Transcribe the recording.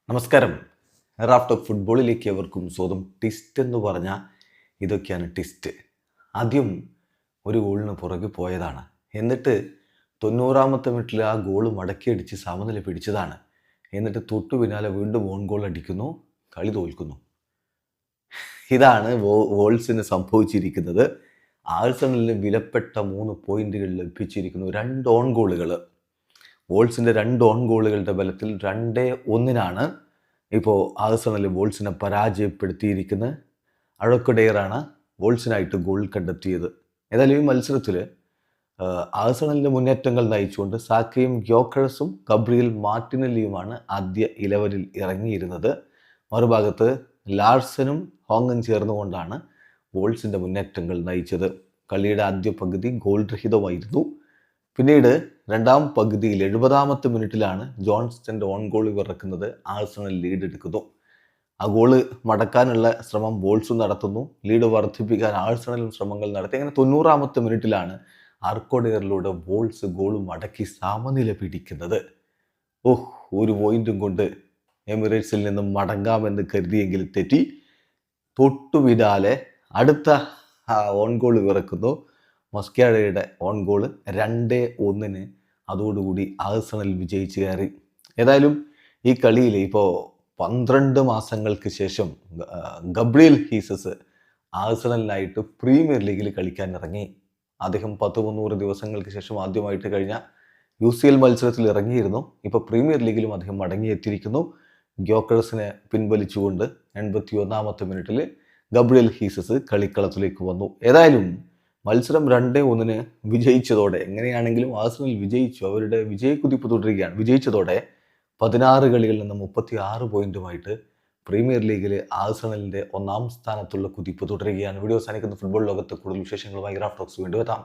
നമസ്കാരം. Raf talk ഫുട്ബോളിലേക്ക് അവർക്കും സ്വന്തം ട്വിസ്റ്റ് എന്ന് പറഞ്ഞാൽ ഇതൊക്കെയാണ് ട്വിസ്റ്റ്. ആദ്യം ഒരു ഗോളിന് പുറകെ പോയതാണ്. എന്നിട്ട് 90-ാമത്തെ മിനിറ്റിൽ ആ ഗോൾ മടക്കിയടിച്ച് സമനില പിടിച്ചതാണ്. എന്നിട്ട് തൊട്ടു പിന്നാലെ വീണ്ടും ഓൺ ഗോൾ അടിക്കുന്നു, കളി തോൽക്കുന്നു. ഇതാണ് വോൾസിന് സംഭവിച്ചിരിക്കുന്നത്. ആഴ്സണലിന് വിലപ്പെട്ട 3 പോയിന്റുകൾ ലഭിച്ചിരിക്കുന്നു. 2 ഓൺ ഗോളുകൾ. വോൾസിൻ്റെ 2 ഓൺ ഗോളുകളുടെ ബലത്തിൽ 2-1 ഇപ്പോൾ ആഴ്സണൽ വോൾസിനെ പരാജയപ്പെടുത്തിയിരിക്കുന്നത്. അഴക്കുഡെയറാണ് വോൾസിനായിട്ട് ഗോൾ കണ്ടെത്തിയത്. ഏതായാലും ഈ മത്സരത്തിൽ ആഴ്സണലിൻ്റെ മുന്നേറ്റങ്ങൾ നയിച്ചുകൊണ്ട് സാക്കയും ഗ്യോക്കറസും ഗബ്രിയൽ മാർട്ടിനെല്ലിയുമാണ് ആദ്യ 11-ൽ ഇറങ്ങിയിരുന്നത്. മറുഭാഗത്ത് ലാർസനും ഹോങ്ങും ചേർന്നുകൊണ്ടാണ് വോൾസിൻ്റെ മുന്നേറ്റങ്ങൾ നയിച്ചത്. കളിയുടെ ആദ്യ പകുതി ഗോൾ രഹിതമായിരുന്നു. പിന്നീട് രണ്ടാം പകുതിയിൽ 70-ാമത്തെ മിനിറ്റിലാണ് ജോൺസ്റ്റൻ്റെ ഓൺ ഗോൾ പിറക്കുന്നത്. ആഴ്സണൽ ലീഡ് എടുക്കുന്നു. ആ ഗോള് മടക്കാനുള്ള ശ്രമം വോൾസും നടത്തുന്നു. ലീഡ് വർദ്ധിപ്പിക്കാൻ ആഴ്സണലും ശ്രമങ്ങൾ നടത്തി. അങ്ങനെ 90-ാമത്തെ മിനിറ്റിലാണ് അർക്കോഡെയറിലൂടെ വോൾസ് ഗോൾ മടക്കി സമനില പിടിക്കുന്നത്. ഒരു പോയിന്റും കൊണ്ട് എമിറേറ്റ്സിൽ നിന്നും മടങ്ങാമെന്ന് കരുതിയെങ്കിൽ തെറ്റി. തൊട്ടു പിന്നാലെ അടുത്ത ഓൺ ഗോൾ പിറക്കുന്നു. മൊസ്ക്യാഡയുടെ ഓൺ ഗോൾ 2-1. അതോടുകൂടി ആഴ്സണൽ വിജയിച്ച് കയറി. ഏതായാലും ഈ കളിയിൽ ഇപ്പോൾ 12 മാസങ്ങൾക്ക് ശേഷം ഗബ്രിയൽ ഹീസസ് ആഴ്സണലിനായിട്ട് പ്രീമിയർ ലീഗിൽ കളിക്കാൻ ഇറങ്ങി. അദ്ദേഹം 10-300 ദിവസങ്ങൾക്ക് ശേഷം ആദ്യമായിട്ട് കഴിഞ്ഞ UCL മത്സരത്തിൽ ഇറങ്ങിയിരുന്നു. ഇപ്പോൾ പ്രീമിയർ ലീഗിലും അദ്ദേഹം മടങ്ങിയെത്തിയിരിക്കുന്നു. ഗ്യോക്കറസിനെ പിൻവലിച്ചുകൊണ്ട് 81-ാമത്തെ മിനിറ്റിൽ ഗബ്രിയൽ ഹീസസ് കളിക്കളത്തിലേക്ക് വന്നു. ഏതായാലും മത്സരം 2-1 വിജയിച്ചതോടെ, എങ്ങനെയാണെങ്കിലും ആഴ്സണൽ വിജയിച്ചു, അവരുടെ വിജയക്കുതിപ്പ് തുടരുകയാണ്. വിജയിച്ചതോടെ 16 കളികളിൽ നിന്ന് 36 പോയിന്റുമായിട്ട് പ്രീമിയർ ലീഗിൽ ആഴ്സണലിൻ്റെ 1-ാം സ്ഥാനത്തുള്ള കുതിപ്പ് തുടരുകയാണ്. വീഡിയോ അവസാനിക്കുന്ന ഫുട്ബോൾ ലോകത്ത് കൂടുതൽ വിശേഷങ്ങളുമായി റാഫ് ടോക്സ് വീണ്ടും എത്താം.